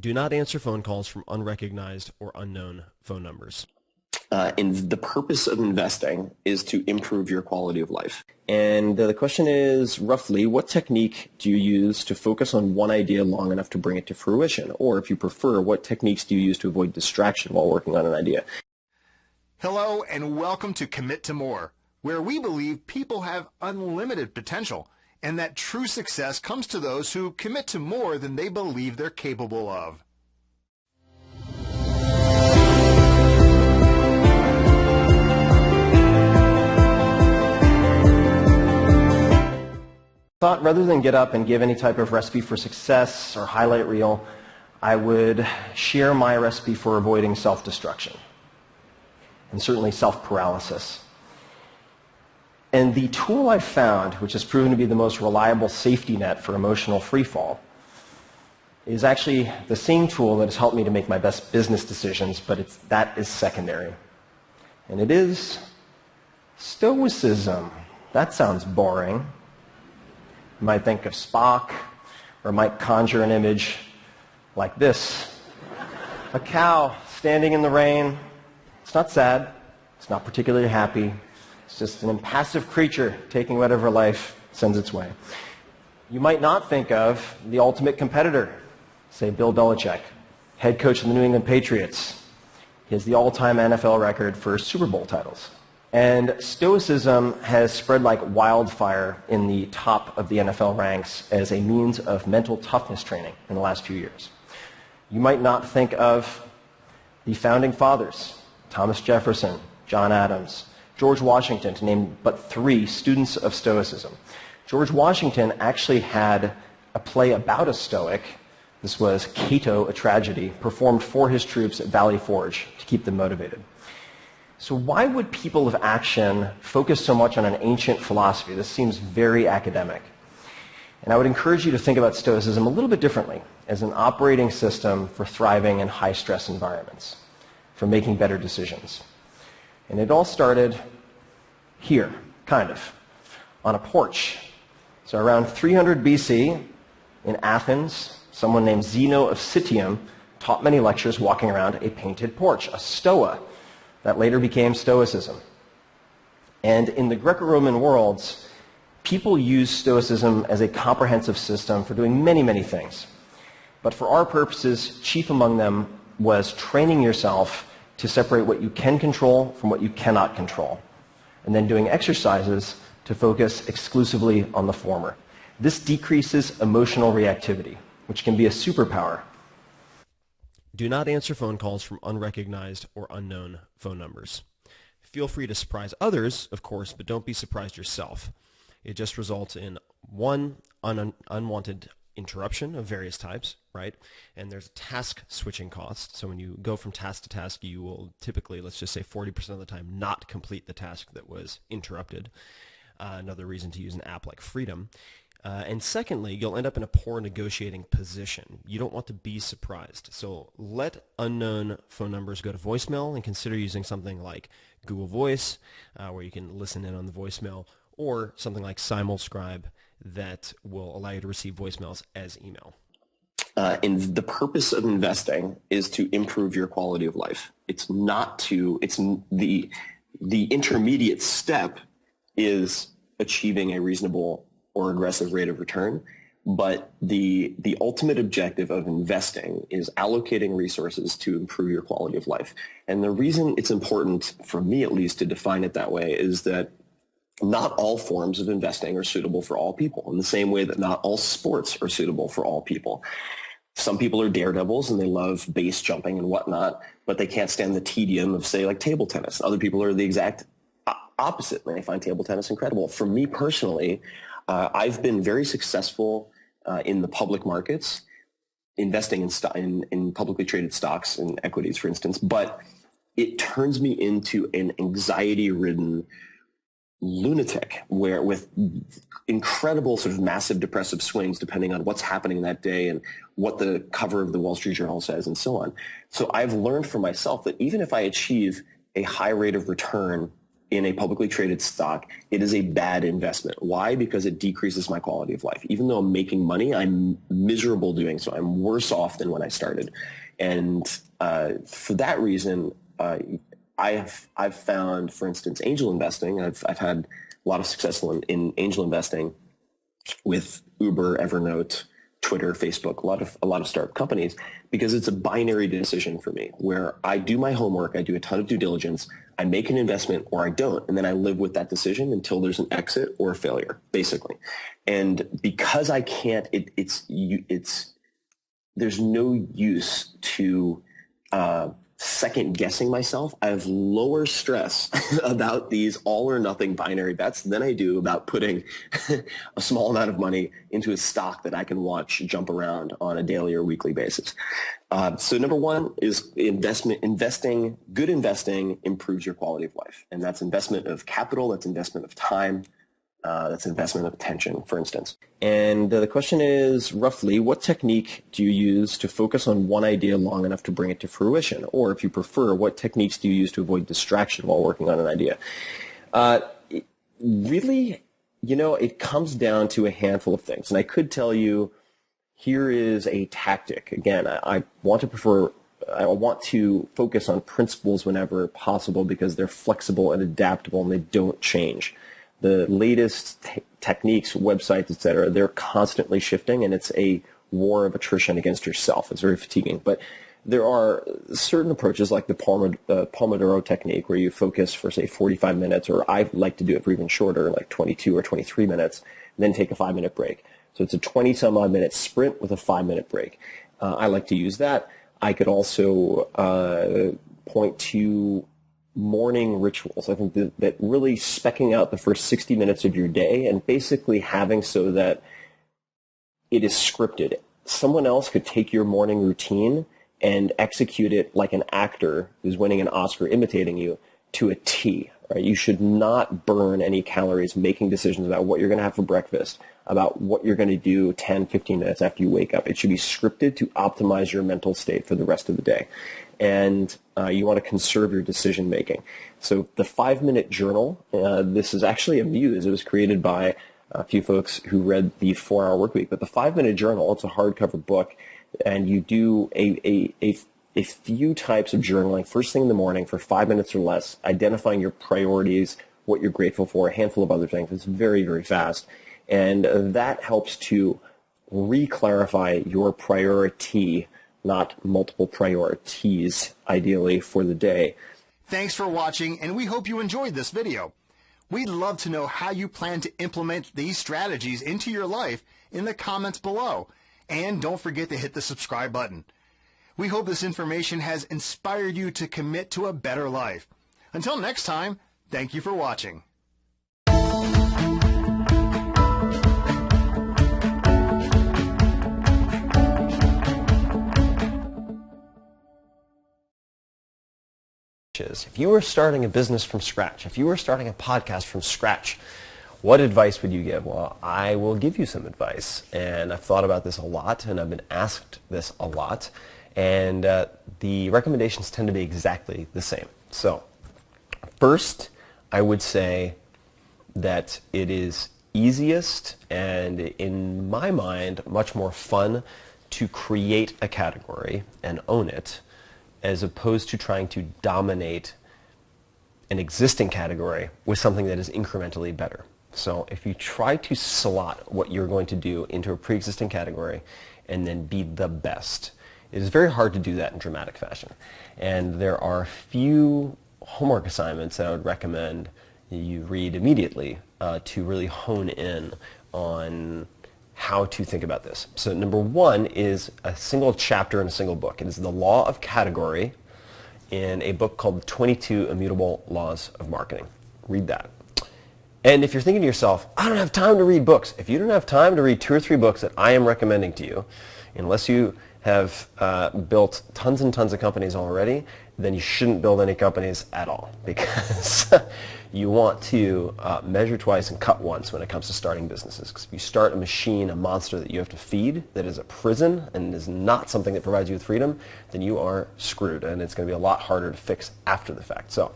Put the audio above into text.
Do not answer phone calls from unrecognized or unknown phone numbers. And the purpose of investing is to improve your quality of life. And the question is, roughly, what technique do you use to focus on one idea long enough to bring it to fruition? Or if you prefer, what techniques do you use to avoid distraction while working on an idea? Hello, and welcome to Commit to More, where we believe people have unlimited potential, and that true success comes to those who commit to more than they believe they're capable of. Thought rather than get up and give any type of recipe for success or highlight reel, I would share my recipe for avoiding self-destruction and certainly self-paralysis. And the tool I found, which has proven to be the most reliable safety net for emotional freefall, is actually the same tool that has helped me to make my best business decisions, but that is secondary. And it is Stoicism. That sounds boring. You might think of Spock, or might conjure an image like this. A cow standing in the rain. It's not sad. It's not particularly happy. It's just an impassive creature taking whatever life sends its way. You might not think of the ultimate competitor, say Bill Belichick, head coach of the New England Patriots. He has the all-time NFL record for Super Bowl titles. And Stoicism has spread like wildfire in the top of the NFL ranks as a means of mental toughness training in the last few years. You might not think of the founding fathers, Thomas Jefferson, John Adams, George Washington, to name but three students of Stoicism. George Washington actually had a play about a Stoic. This was Cato, a Tragedy, performed for his troops at Valley Forge to keep them motivated. So why would people of action focus so much on an ancient philosophy? This seems very academic. And I would encourage you to think about Stoicism a little bit differently, as an operating system for thriving in high-stress environments, for making better decisions. And it all started here, kind of, on a porch. So around 300 BC, in Athens, someone named Zeno of Citium taught many lectures walking around a painted porch, a stoa, that later became Stoicism. And in the Greco-Roman worlds, people used Stoicism as a comprehensive system for doing many, many things. But for our purposes, chief among them was training yourself to separate what you can control from what you cannot control, and then doing exercises to focus exclusively on the former. This decreases emotional reactivity, which can be a superpower. Do not answer phone calls from unrecognized or unknown phone numbers. Feel free to surprise others, of course, but don't be surprised yourself. It just results in one, unwanted interruption of various types, right? And there's task switching cost. So when you go from task to task, you will typically, let's just say 40% of the time, not complete the task that was interrupted. Another reason to use an app like Freedom. And secondly, you'll end up in a poor negotiating position. You don't want to be surprised. So let unknown phone numbers go to voicemail and consider using something like Google Voice, where you can listen in on the voicemail, or something like Simulscribe that will allow you to receive voicemails as email. And the purpose of investing is to improve your quality of life. It's the intermediate step is achieving a reasonable or aggressive rate of return, but the ultimate objective of investing is allocating resources to improve your quality of life. And the reason it's important, for me at least, to define it that way is that not all forms of investing are suitable for all people, in the same way that not all sports are suitable for all people. Some people are daredevils and they love base jumping and whatnot, but they can't stand the tedium of, say, like table tennis. Other people are the exact opposite, and they find table tennis incredible. For me personally, I've been very successful in the public markets, investing in publicly traded stocks and equities, for instance, but it turns me into an anxiety-ridden lunatic with incredible sort of massive depressive swings depending on what's happening that day and what the cover of the Wall Street Journal says and so on. So I've learned for myself that even if I achieve a high rate of return in a publicly traded stock, it is a bad investment. Why? Because it decreases my quality of life. Even though I'm making money, I'm miserable doing so. I'm worse off than when I started. And for that reason, I've found, for instance, angel investing. I've had a lot of success in angel investing with Uber, Evernote, Twitter, Facebook, a lot of startup companies, because it's a binary decision for me where I do my homework, I do a ton of due diligence, I make an investment or I don't, and then I live with that decision until there's an exit or a failure, basically. And because I can't, there's no use to second guessing myself. I have lower stress about these all or nothing binary bets than I do about putting a small amount of money into a stock that I can watch jump around on a daily or weekly basis. So number one is investing. Good investing improves your quality of life. And that's investment of capital, that's investment of time, that's investment of attention, for instance. And the question is, roughly, what technique do you use to focus on one idea long enough to bring it to fruition? Or if you prefer, what techniques do you use to avoid distraction while working on an idea? Really, it comes down to a handful of things. And I could tell you, here is a tactic. Again, I want to focus on principles whenever possible because they're flexible and adaptable and they don't change. The latest techniques, websites, etc., they're constantly shifting, and it's a war of attrition against yourself. It's very fatiguing. But there are certain approaches like the Pomodoro technique where you focus for, say, 45 minutes, or I like to do it for even shorter, like 22 or 23 minutes, and then take a 5-minute break. So it's a 20-some-odd minute sprint with a 5-minute break. I like to use that. I could also point to morning rituals. I think that really specking out the first 60 minutes of your day and basically having so that it is scripted. Someone else could take your morning routine and execute it like an actor who's winning an Oscar imitating you to a T. Right? You should not burn any calories making decisions about what you're going to have for breakfast, about what you're going to do 10, 15 minutes after you wake up. It should be scripted to optimize your mental state for the rest of the day. And you want to conserve your decision making. So the 5-minute journal, this is actually a muse. It was created by a few folks who read the 4-Hour Workweek. But the 5-minute journal, it's a hardcover book, and you do a few types of journaling first thing in the morning for 5 minutes or less, identifying your priorities, what you're grateful for, a handful of other things. It's very, very fast. And that helps to re-clarify your priority, not multiple priorities, ideally, for the day. Thanks for watching, and we hope you enjoyed this video. We'd love to know how you plan to implement these strategies into your life in the comments below. And don't forget to hit the subscribe button. We hope this information has inspired you to commit to a better life. Until next time, thank you for watching. If you were starting a business from scratch, if you were starting a podcast from scratch, what advice would you give? Well, I will give you some advice, and I've thought about this a lot, and I've been asked this a lot, and the recommendations tend to be exactly the same. So, first, I would say that it is easiest and, in my mind, much more fun to create a category and own it, as opposed to trying to dominate an existing category with something that is incrementally better. So if you try to slot what you're going to do into a pre-existing category and then be the best, it is very hard to do that in dramatic fashion. And there are a few homework assignments that I would recommend you read immediately to really hone in on how to think about this. So number one is a single chapter in a single book. It is The Law of Category in a book called 22 Immutable Laws of Marketing. Read that. And if you're thinking to yourself, I don't have time to read books. If you don't have time to read 2 or 3 books that I am recommending to you, unless you have built tons and tons of companies already, then you shouldn't build any companies at all, because you want to measure twice and cut once when it comes to starting businesses. Because if you start a machine, a monster that you have to feed, that is a prison and is not something that provides you with freedom, then you are screwed, and it's going to be a lot harder to fix after the fact. So